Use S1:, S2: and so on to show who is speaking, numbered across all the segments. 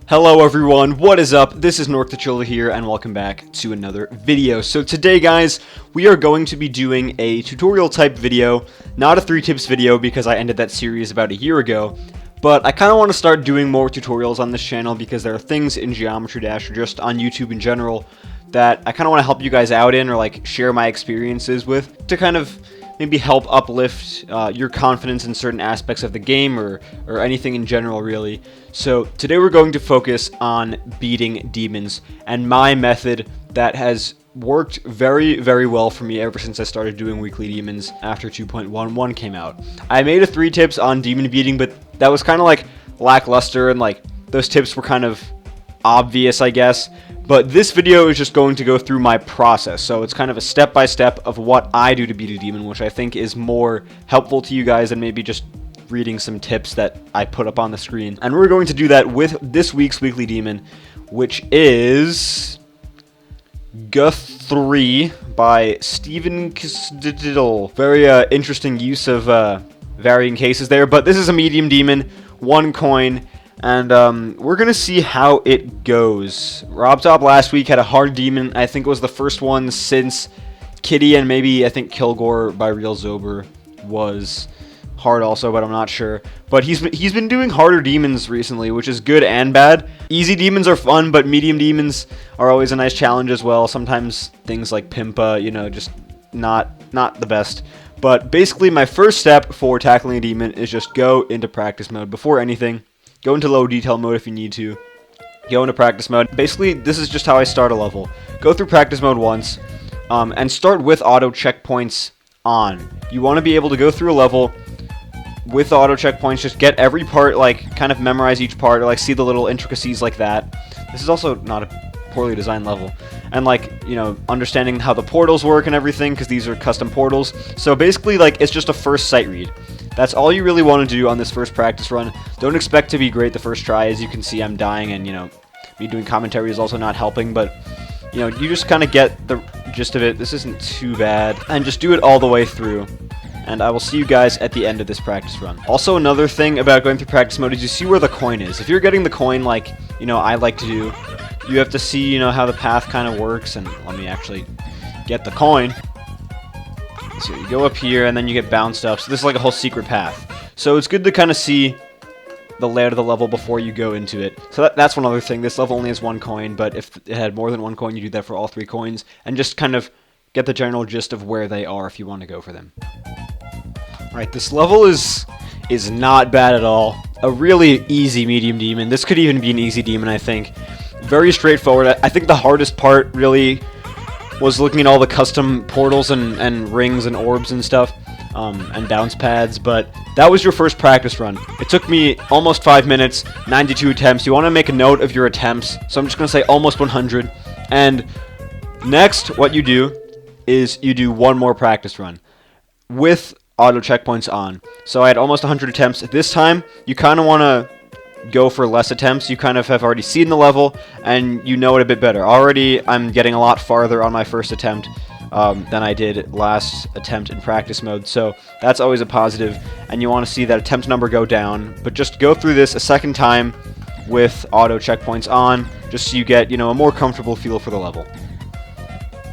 S1: Hello everyone, what is up? This is Childa here, and welcome back to another video. So today, guys, we are going to be doing a tutorial type video, not a 3 tips video because I ended that series about a year ago, but I kind of want to start doing more tutorials on this channel because there are things in Geometry Dash or just on YouTube in general that I kind of want to help you guys out in, or like share my experiences with, to kind of maybe help uplift your confidence in certain aspects of the game or anything in general, really. So today we're going to focus on beating demons and my method that has worked very, very well for me ever since I started doing weekly demons after 2.11 came out. I made a 3 tips on demon beating, but that was kind of like lackluster, and like those tips were kind of obvious, I guess. But this video is just going to go through my process, so it's kind of a step-by-step of what I do to beat a demon, which I think is more helpful to you guys than maybe just reading some tips that I put up on the screen. And we're going to do that with this week's weekly demon, which is GuThrie by Ksttle. Very interesting use of varying cases there, but this is a medium demon, 1 coin. And we're going to see how it goes. RobTop last week had a hard demon. I think it was the first one since Kitty, and maybe I think Kilgore by Real Zober was hard also, but I'm not sure. But he's been doing harder demons recently, which is good and bad. Easy demons are fun, but medium demons are always a nice challenge as well. Sometimes things like Pimpa, you know, just not the best. But basically my first step for tackling a demon is just go into practice mode before anything. Go into low detail mode if you need to. Go into practice mode. Basically, this is just how I start a level. Go through practice mode once, and start with auto checkpoints on. You want to be able to go through a level with auto checkpoints. Just get every part, like, kind of memorize each part, or like see the little intricacies like that. This is also not a poorly designed level. And like, you know, understanding how the portals work and everything, because these are custom portals. So basically, like, it's just a first sight read. That's all you really want to do on this first practice run. Don't expect to be great the first try. As you can see, I'm dying, and, you know, me doing commentary is also not helping, but, you know, you just kind of get the gist of it. This isn't too bad. And just do it all the way through. And I will see you guys at the end of this practice run. Also, another thing about going through practice mode is you see where the coin is. If you're getting the coin like, you know, I like to do, you have to see, you know, how the path kind of works. And let me actually get the coin. So you go up here, and then you get bounced up. So this is like a whole secret path. So it's good to kind of see the layout of the level before you go into it. So that's one other thing. This level only has 1 coin, but if it had more than 1 coin, you do that for all 3 coins. And just kind of get the general gist of where they are if you want to go for them. Alright, this level is not bad at all. A really easy medium demon. This could even be an easy demon, I think. Very straightforward. I think the hardest part really was looking at all the custom portals and rings and orbs and stuff, and bounce pads, but that was your first practice run. It took me almost 5 minutes, 92 attempts. You want to make a note of your attempts, so I'm just going to say almost 100. And next, what you do is you do 1 more practice run with auto checkpoints on. So I had almost 100 attempts. This time, you kind of want to go for less attempts. You kind of have already seen the level, and you know it a bit better. Already, I'm getting a lot farther on my first attempt than I did last attempt in practice mode, so that's always a positive, and you want to see that attempt number go down. But just go through this a second time with auto checkpoints on, just so you get, you know, a more comfortable feel for the level.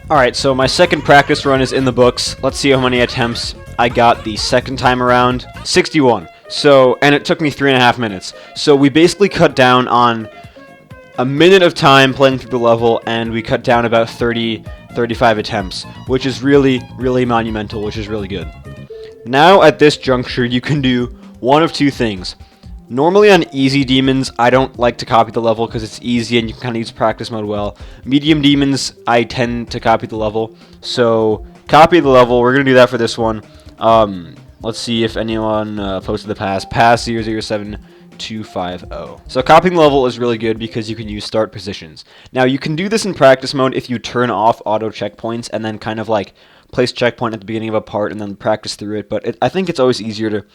S1: Alright, so my second practice run is in the books. Let's see how many attempts I got the second time around. 61. So, and it took me 3.5 minutes. So we basically cut down on a minute of time playing through the level, and we cut down about 35 attempts, which is really, really monumental, which is really good. Now, at this juncture, you can do one of 2 things. Normally on easy demons, I don't like to copy the level because it's easy and you can kind of use practice mode well. Medium demons, I tend to copy the level. So, copy the level. We're going to do that for this one. Let's see if anyone posted the pass 007250. So copying the level is really good because you can use start positions. Now you can do this in practice mode if you turn off auto checkpoints and then kind of like place checkpoint at the beginning of a part and then practice through it. But I think it's always easier to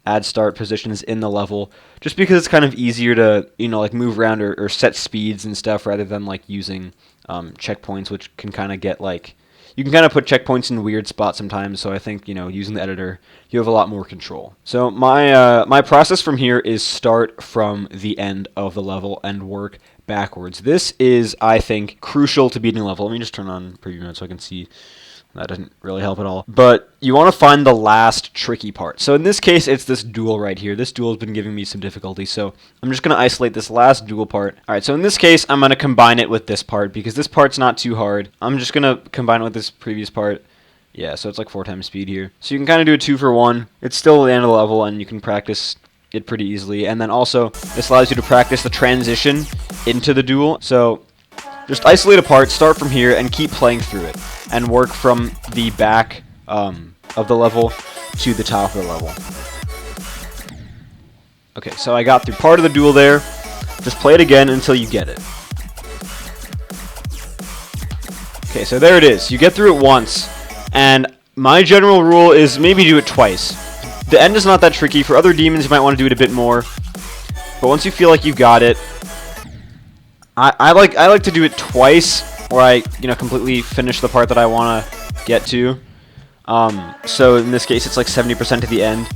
S1: add start positions in the level, just because it's kind of easier to, you know, like move around or set speeds and stuff rather than like using checkpoints, which can kind of get like, you can kind of put checkpoints in weird spots sometimes, so I think, you know, using the editor, you have a lot more control. So my process from here is start from the end of the level and work backwards. This is, I think, crucial to beating a level. Let me just turn on preview mode so I can see. That doesn't really help at all. But you want to find the last tricky part. So in this case, it's this dual right here. This dual has been giving me some difficulty, so I'm just going to isolate this last dual part. All right, so in this case, I'm going to combine it with this part because this part's not too hard. I'm just going to combine it with this previous part. Yeah, so it's like 4 times speed here. So you can kind of do a 2 for 1. It's still the end of the level, and you can practice it pretty easily. And then also, this allows you to practice the transition into the dual. So just isolate a part, start from here, and keep playing through it. And work from the back of the level to the top of the level. Okay, so I got through part of the duel there. Just play it again until you get it. Okay, so there it is. You get through it once, and my general rule is maybe do it twice. The end is not that tricky. For other demons, you might want to do it a bit more. But once you feel like you've got it, I like to do it twice, where I, you know, completely finish the part that I want to get to. So in this case, it's like 70% to the end.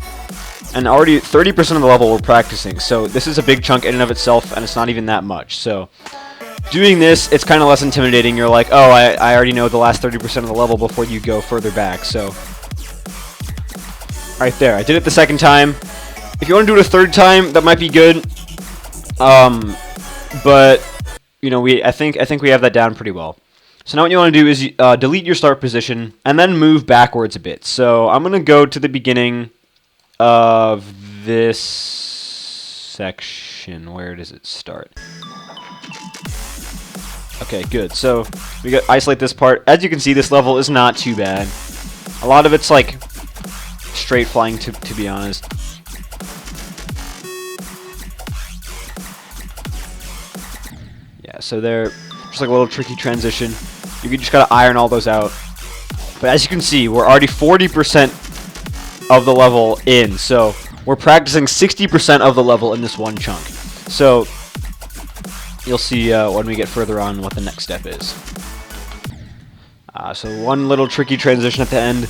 S1: And already 30% of the level we're practicing. So this is a big chunk in and of itself, and it's not even that much. So doing this, it's kind of less intimidating. You're like, oh, I already know the last 30% of the level before you go further back. So right there, I did it the second time. If you want to do it a third time, that might be good. But you know, I think we have that down pretty well. So now what you want to do is delete your start position and then move backwards a bit. So I'm going to go to the beginning of this section. Where does it start? Okay, good. So we got isolate this part. As you can see, this level is not too bad. A lot of it's like straight flying, to be honest. So they're just like a little tricky transition. You just gotta iron all those out. But as you can see, we're already 40% of the level in. So we're practicing 60% of the level in this one chunk. So you'll see when we get further on what the next step is. So one little tricky transition at the end.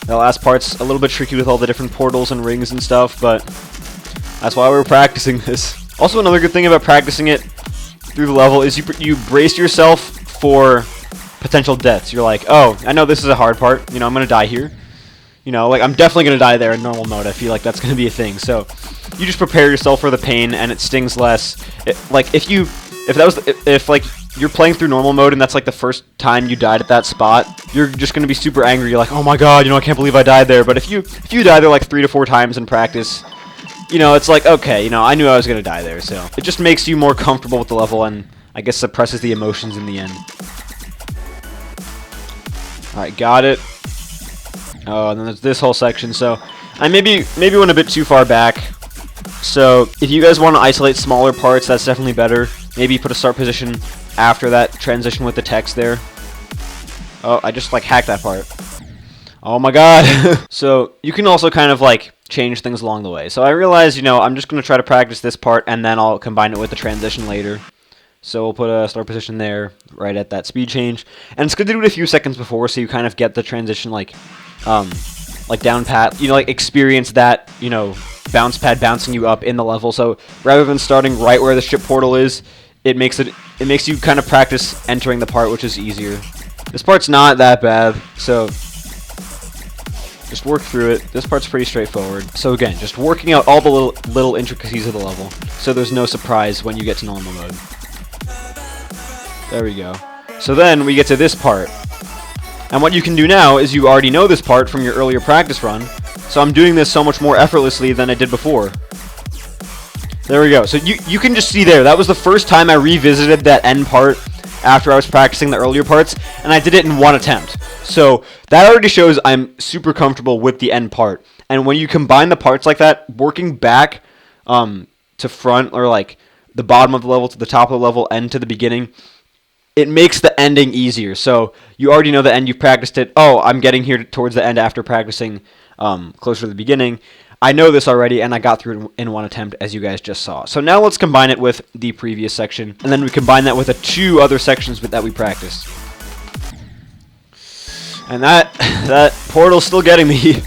S1: The last part's a little bit tricky with all the different portals and rings and stuff, but that's why we're practicing this. Also, another good thing about practicing it through the level is you brace yourself for potential deaths. You're like, oh, I know this is a hard part. You know, I'm gonna die here. You know, like I'm definitely gonna die there in normal mode. I feel like that's gonna be a thing. So you just prepare yourself for the pain, and it stings less. Like if like you're playing through normal mode and that's like the first time you died at that spot, you're just gonna be super angry. You're like, oh my god, you know, I can't believe I died there. But if you die there like 3 to 4 times in practice, you know, it's like, okay, you know, I knew I was going to die there, so it just makes you more comfortable with the level and I guess suppresses the emotions in the end. Alright, got it. Oh, and then there's this whole section, so I maybe went a bit too far back. So if you guys want to isolate smaller parts, that's definitely better. Maybe put a start position after that transition with the text there. Oh, I just like hacked that part. Oh my god. So you can also kind of like change things along the way. So I realized, you know, I'm just going to try to practice this part and then I'll combine it with the transition later. So we'll put a start position there right at that speed change. And it's good to do it a few seconds before so you kind of get the transition like down pat, you know, like experience that, you know, bounce pad bouncing you up in the level. So rather than starting right where the ship portal is, it makes you kind of practice entering the part, which is easier. This part's not that bad, so just work through it. This part's pretty straightforward. So again, just working out all the little intricacies of the level, so there's no surprise when you get to normal mode. There we go. So then we get to this part. And what you can do now is you already know this part from your earlier practice run, so I'm doing this so much more effortlessly than I did before. There we go. So you can just see there, that was the first time I revisited that end part after I was practicing the earlier parts, and I did it in one attempt. So that already shows I'm super comfortable with the end part. And when you combine the parts like that, working back to front, or like the bottom of the level to the top of the level, end to the beginning, it makes the ending easier. So you already know the end, you've practiced it. Oh, I'm getting here towards the end after practicing closer to the beginning. I know this already, and I got through it in one attempt, as you guys just saw. So now let's combine it with the previous section, and then we combine that with the two other sections that we practiced. And that portal's still getting me.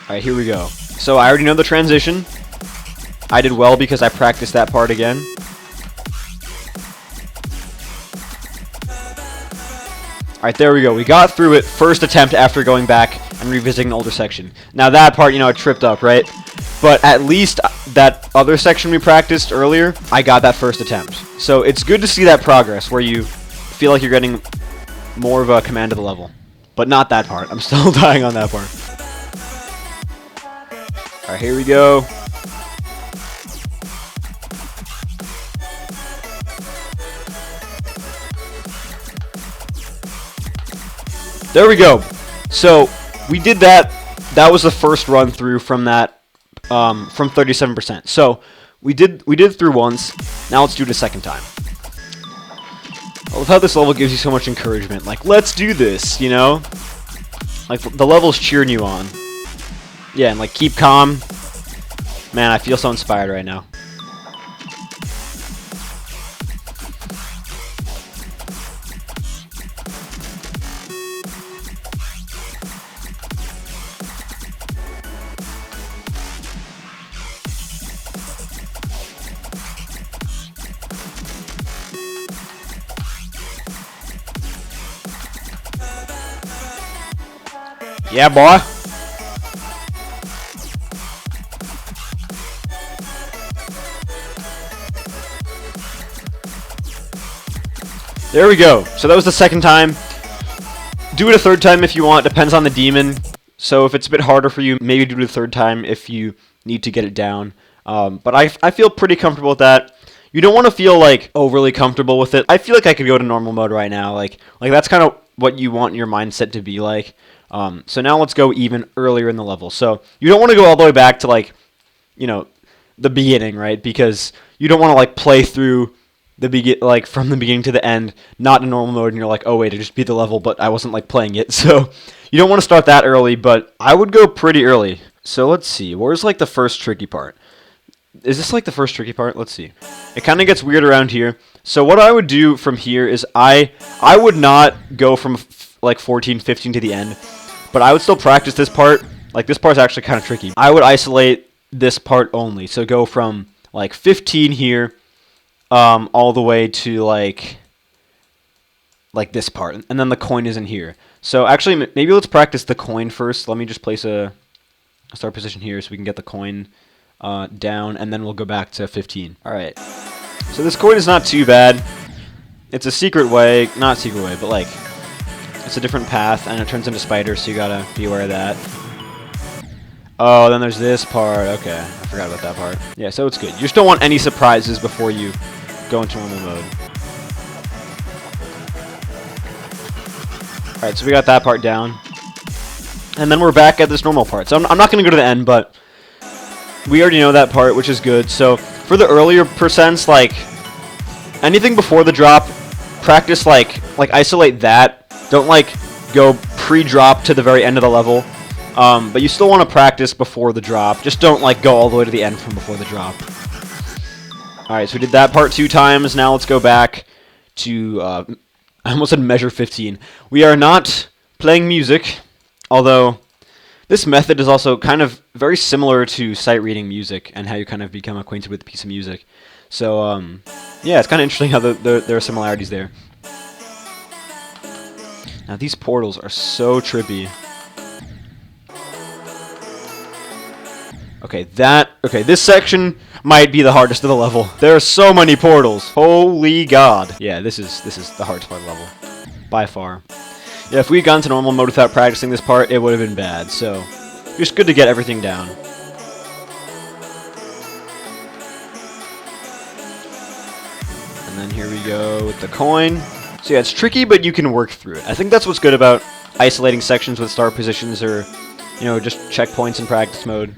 S1: Alright, here we go. So I already know the transition. I did well because I practiced that part again. Alright, there we go. We got through it first attempt after going back and revisiting an older section. Now that part, you know, I tripped up, right? But at least that other section we practiced earlier, I got that first attempt. So it's good to see that progress where you feel like you're getting more of a command of the level. But not that part. I'm still dying on that part. Alright, here we go. There we go. So we did that. That was the first run through from that, from 37%. So we did it through once. Now let's do it a second time. I love how this level gives you so much encouragement. Like, let's do this, you know? Like, the level's cheering you on. Yeah, and like, keep calm. Man, I feel so inspired right now. Yeah, boy. There we go. So that was the second time. Do it a third time if you want. Depends on the demon. So if it's a bit harder for you, maybe do it a third time if you need to get it down. But I feel pretty comfortable with that. You don't want to feel like overly comfortable with it. I feel like I could go to normal mode right now. Like that's kind of what you want your mindset to be like. So now let's go even earlier in the level. So you don't want to go all the way back to like, you know, the beginning, right? Because you don't want to like play through the from the beginning to the end, not in normal mode, and you're like, oh wait, I just beat the level, but I wasn't like playing it. So you don't want to start that early, but I would go pretty early. So let's see, where's like the first tricky part? Is this like the first tricky part? Let's see. It kind of gets weird around here. So what I would do from here is I would not go from like 14, 15 to the end, but I would still practice this part. Like this part's actually kind of tricky. I would isolate this part only. So go from like 15 here all the way to like this part, and then the coin is in here. So actually, maybe let's practice the coin first. Let me just place a start position here so we can get the coin down, and then we'll go back to 15. All right. So this coin is not too bad. It's a secret way, not secret way, but like it's a different path, and it turns into spiders, so you gotta be aware of that. Oh, then there's this part. Okay, I forgot about that part. Yeah, so it's good. You just don't want any surprises before you go into normal mode. Alright, so we got that part down. And then we're back at this normal part. So I'm not going to go to the end, but we already know that part, which is good. So for the earlier percents, like anything before the drop, practice like isolate that. Don't like go pre-drop to the very end of the level. But you still want to practice before the drop. Just don't like go all the way to the end from before the drop. Alright, so we did that part 2 times. Now let's go back to, I almost said measure 15. We are not playing music, although this method is also kind of very similar to sight reading music and how you kind of become acquainted with a piece of music. So, yeah, it's kind of interesting how there are similarities there. Now, these portals are so trippy. Okay, this section might be the hardest of the level. There are so many portals. Holy God. Yeah, this is the hardest part of the level. By far. Yeah, if we had gone to normal mode without practicing this part, it would have been bad. So, just good to get everything down. And then here we go with the coin. So yeah, it's tricky, but you can work through it. I think that's what's good about isolating sections with start positions or, you know, just checkpoints in practice mode.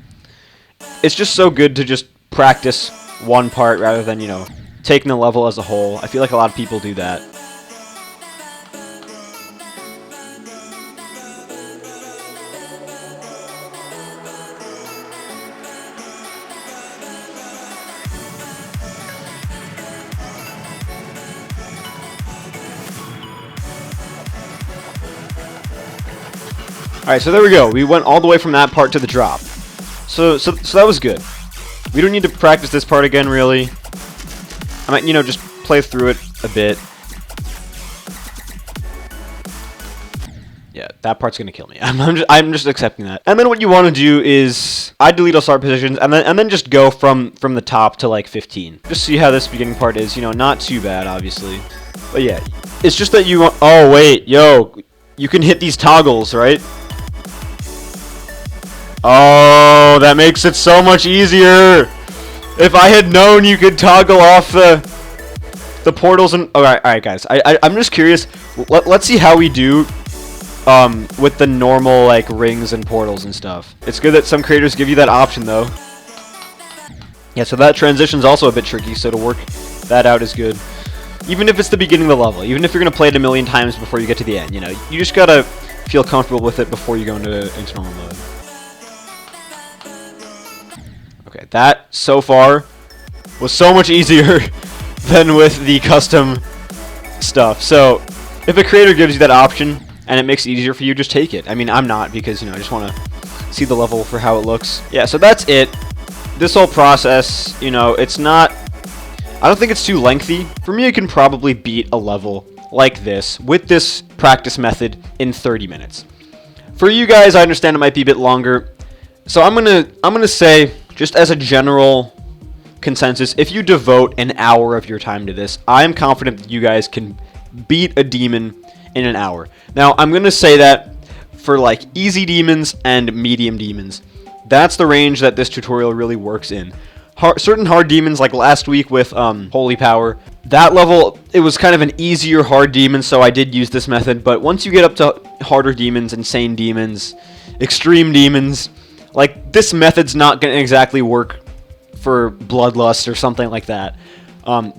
S1: It's just so good to just practice one part rather than, you know, taking the level as a whole. I feel like a lot of people do that. Alright, so there we go. We went all the way from that part to the drop. So that was good. We don't need to practice this part again, really. I might, you know, just play through it a bit. Yeah, that part's gonna kill me. I'm just accepting that. And then what you want to do is I delete all start positions and then just go from the top to like 15. Just see how this beginning part is. You know, not too bad, obviously. But yeah, it's just that you want. Oh wait, yo, you can hit these toggles, right? Oh, that makes it so much easier. If I had known you could toggle off the portals and all right, guys. I'm just curious. Let's see how we do. With the normal, like, rings and portals and stuff. It's good that some creators give you that option, though. Yeah, so that transition's also a bit tricky, so to work that out is good. Even if it's the beginning of the level, even if you're gonna play it a million times before you get to the end, you know, you just gotta feel comfortable with it before you go into normal mode. Okay, that, so far, was so much easier than with the custom stuff. So, if a creator gives you that option, and it makes it easier for you, just take it. I mean, I'm not, because, you know, I just want to see the level for how it looks. Yeah, so that's it. This whole process, you know, it's not... I don't think it's too lengthy. For me, I can probably beat a level like this, with this practice method, in 30 minutes. For you guys, I understand it might be a bit longer. So I'm gonna say, just as a general consensus, if you devote an hour of your time to this, I'm confident that you guys can beat a demon in an hour. Now, I'm going to say that for like easy demons and medium demons. That's the range that this tutorial really works in. Certain hard demons, like last week with Holy Power, that level, it was kind of an easier hard demon, so I did use this method. But once you get up to harder demons, insane demons, extreme demons, like this method's not going to exactly work for Bloodlust or something like that.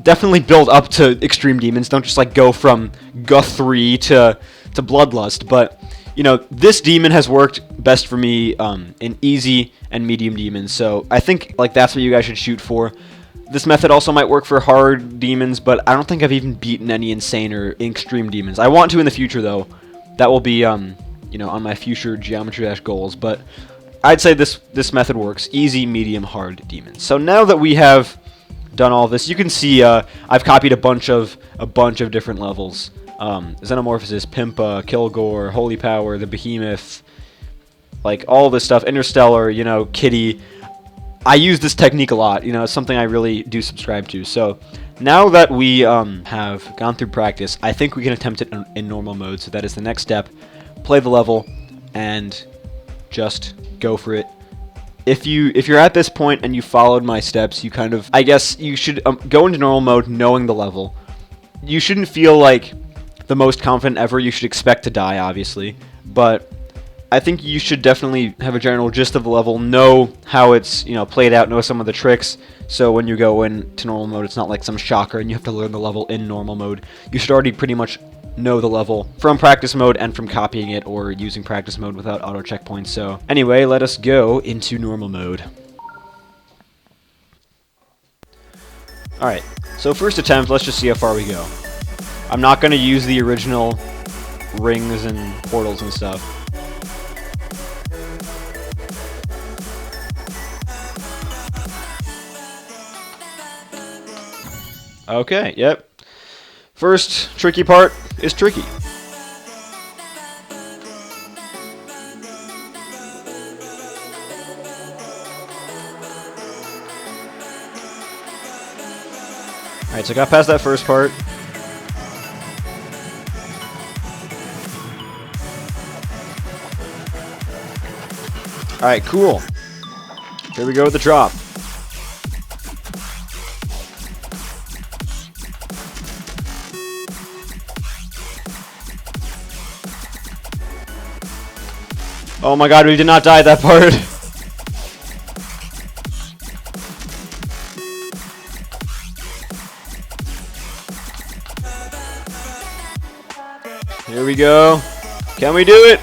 S1: Definitely build up to extreme demons. Don't just like go from GuThrie to Bloodlust. But you know, this demon has worked best for me in easy and medium demons. So I think like that's what you guys should shoot for. This method also might work for hard demons, but I don't think I've even beaten any insane or extreme demons. I want to in the future though. That will be you know, on my future Geometry Dash goals. But I'd say this method works easy, medium, hard demons. So now that we have done all this, you can see I've copied a bunch of different levels. Xenomorphosis, Pimpa, Kilgore, Holy Power, the Behemoth, like all this stuff, Interstellar, you know, Kitty. I use this technique a lot, you know, it's something I really do subscribe to. So now that we have gone through practice, I think we can attempt it in normal mode. So that is the next step. Play the level and just go for it. If you're at this point and you followed my steps, you kind of, I guess you should go into normal mode knowing the level. You shouldn't feel like the most confident ever. You should expect to die, obviously, but I think you should definitely have a general gist of the level, know how it's, you know, played out, know some of the tricks, so when you go into normal mode, it's not like some shocker and you have to learn the level in normal mode. You should already pretty much know the level from practice mode and from copying it or using practice mode without auto checkpoints. So anyway, let us go into normal mode. Alright, so first attempt, let's just see how far we go. I'm not going to use the original rings and portals and stuff. Okay, yep. First tricky part is tricky. Alright, so I got past that first part. Alright, cool. Here we go with the drop. Oh my god, we did not die at that part. Here we go. Can we do it?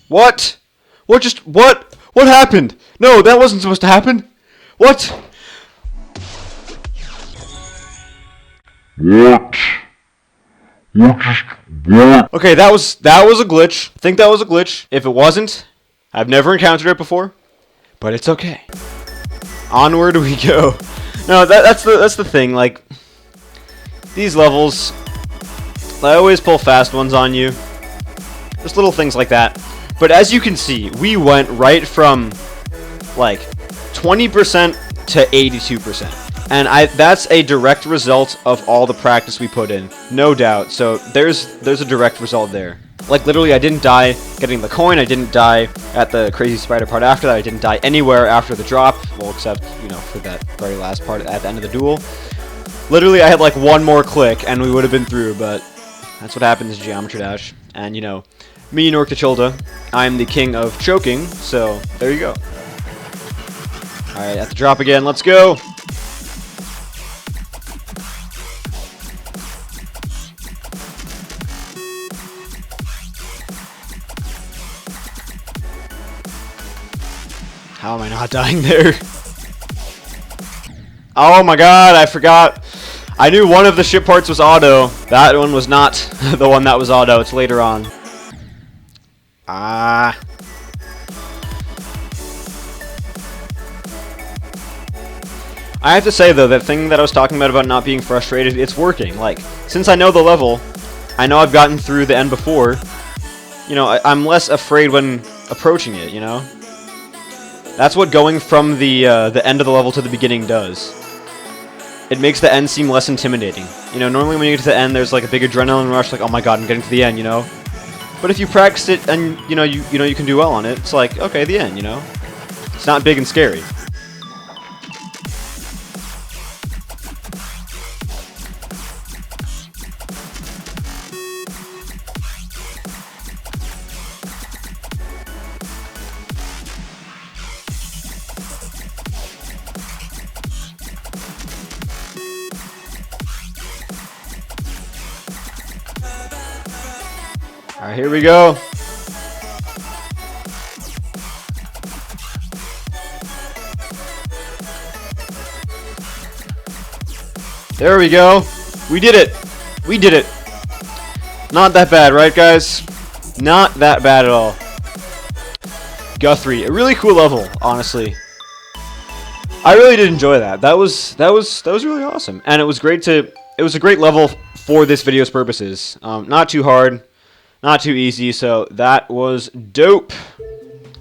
S1: What? What happened? No, that wasn't supposed to happen. What?
S2: What? What?
S1: Okay, that was a glitch. I think that was a glitch. If it wasn't, I've never encountered it before, but it's okay. Onward we go. No, that's the thing. Like, these levels, I always pull fast ones on you. Just little things like that. But as you can see, we went right from like 20% to 82%. And that's a direct result of all the practice we put in, no doubt. So there's a direct result there. Like, literally, I didn't die getting the coin, I didn't die at the crazy spider part after that, I didn't die anywhere after the drop, well, except, you know, for that very last part at the end of the duel. Literally, I had like one more click and we would have been through, but that's what happens in Geometry Dash. And, you know, me, Norcda Childa, I'm the king of choking, so there you go. Alright, at the drop again, let's go! How am I not dying there? Oh my god, I forgot. I knew one of the ship parts was auto. That one was not the one that was auto. It's later on. Ah. I have to say, though, that thing that I was talking about not being frustrated, it's working. Like, since I know the level, I know I've gotten through the end before, you know, I'm less afraid when approaching it, you know? That's what going from the end of the level to the beginning does. It makes the end seem less intimidating. You know, normally when you get to the end, there's like a big adrenaline rush, like, oh my god, I'm getting to the end, you know? But if you practice it and, you know you can do well on it, it's like, okay, the end, you know? It's not big and scary. Alright, here we go. There we go. We did it. We did it. Not that bad, right, guys? Not that bad at all. GuThrie, a really cool level, honestly. I really did enjoy that. That was really awesome, and it was a great level for this video's purposes. Not too hard. Not too easy, so that was dope.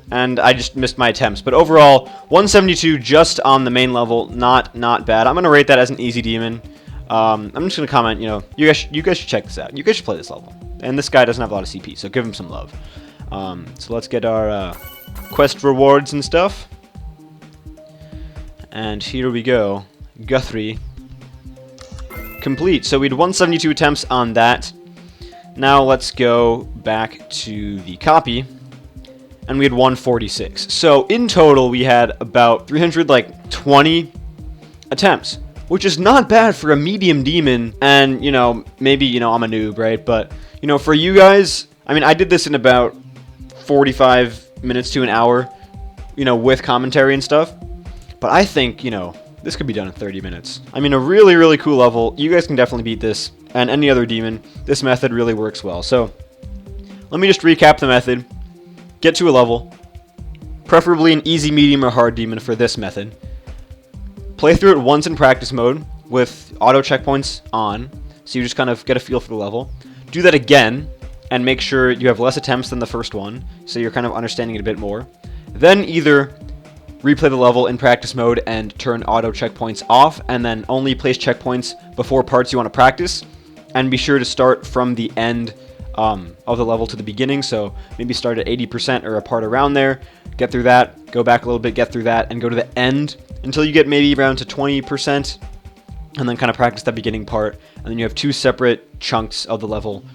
S1: And I just missed my attempts. But overall, 172 just on the main level, not bad. I'm going to rate that as an easy demon. I'm just going to comment, you know, you guys should check this out. You guys should play this level. And this guy doesn't have a lot of CP, so give him some love. So let's get our quest rewards and stuff. And here we go. GuThrie complete. So we had 172 attempts on that. Now let's go back to the copy, and we had 146. So in total, we had about 320 attempts, which is not bad for a medium demon. And, you know, maybe, you know, I'm a noob, right? But, you know, for you guys, I mean, I did this in about 45 minutes to an hour, you know, with commentary and stuff. But I think, you know, this could be done in 30 minutes. I mean, a really, really cool level. You guys can definitely beat this. And any other demon, this method really works well. So, let me just recap the method. Get to a level, preferably an easy, medium, or hard demon for this method. Play through it once in practice mode with auto checkpoints on, so you just kind of get a feel for the level. Do that again, and make sure you have less attempts than the first one, so you're kind of understanding it a bit more. Then either replay the level in practice mode and turn auto checkpoints off, and then only place checkpoints before parts you want to practice. And be sure to start from the end of the level to the beginning, so maybe start at 80% or a part around there, get through that, go back a little bit, get through that, and go to the end until you get maybe around to 20%, and then kind of practice that beginning part, and then you have two separate chunks of the level,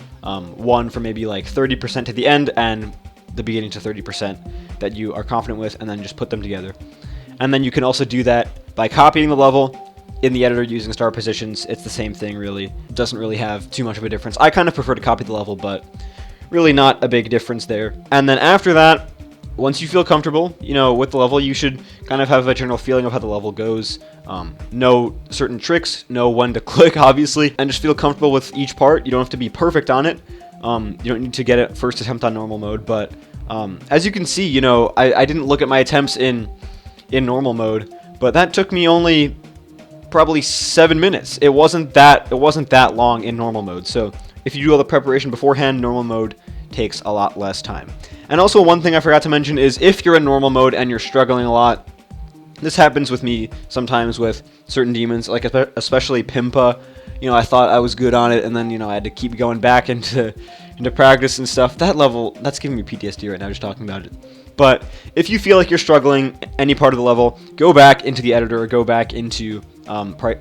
S1: one for maybe like 30% to the end, and the beginning to 30% that you are confident with, and then just put them together. And then you can also do that by copying the level in the editor using star positions. It's the same thing, really. It doesn't really have too much of a difference. I kind of prefer to copy the level, but really not a big difference there. And then after that, once you feel comfortable, with the level, you should kind of have a general feeling of how the level goes. Know certain tricks, know when to click, obviously, and just feel comfortable with each part. You don't have to be perfect on it. You don't need to get it first attempt on normal mode, but as you can see, I didn't look at my attempts in normal mode, but that took me only probably 7 minutes. It wasn't that long in normal mode. So if you do all the preparation beforehand, normal mode takes a lot less time. And also, one thing I forgot to mention is if you're in normal mode and you're struggling a lot, this happens with me sometimes with certain demons, like especially Pimpa. I thought I was good on it, and then I had to keep going back into practice and stuff. That level, that's giving me PTSD right now just talking about it. But if you feel like you're struggling any part of the level, go back into the editor or go back into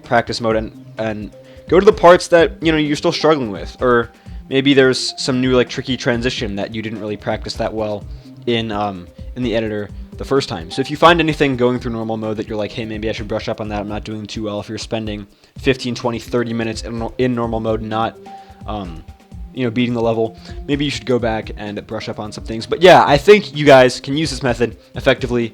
S1: practice mode and go to the parts that you're still struggling with, or maybe there's some new tricky transition that you didn't really practice that well in the editor the first time. So if you find anything going through normal mode that you're like, hey, maybe I should brush up on that, I'm not doing too well, if you're spending 15, 20, 30 minutes in normal mode not beating the level, maybe you should go back and brush up on some things. But yeah, I think you guys can use this method effectively.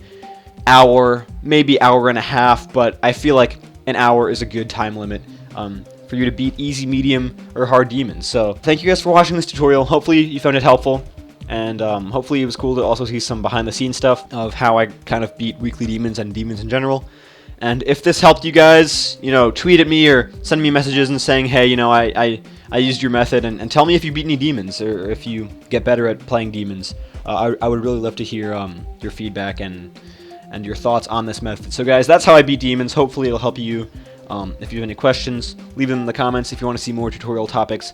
S1: Hour, maybe hour and a half, but I feel like an hour is a good time limit for you to beat easy, medium, or hard demons. So thank you guys for watching this tutorial. Hopefully you found it helpful, and hopefully it was cool to also see some behind the scenes stuff of how I kind of beat weekly demons and demons in general. And if this helped you guys, tweet at me or send me messages and saying, hey, I used your method, and tell me if you beat any demons or if you get better at playing demons. I would really love to hear your feedback and your thoughts on this method. So guys, that's how I beat demons. Hopefully it'll help you. If you have any questions, leave them in the comments. If you want to see more tutorial topics,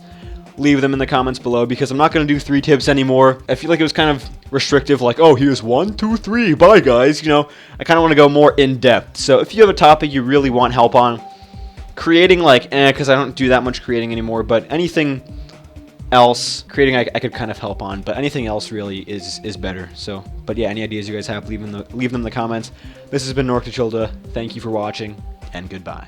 S1: leave them in the comments below, because I'm not going to do 3 tips anymore. I feel like it was kind of restrictive, like, oh, here's 1, 2, 3, bye guys. I kind of want to go more in depth. So if you have a topic you really want help on, creating because I don't do that much creating anymore, but anything else, creating I could kind of help on, but anything else really is better. So, but yeah, any ideas you guys have, leave them in the comments. This has been Norcda Childa. Thank you for watching, and goodbye.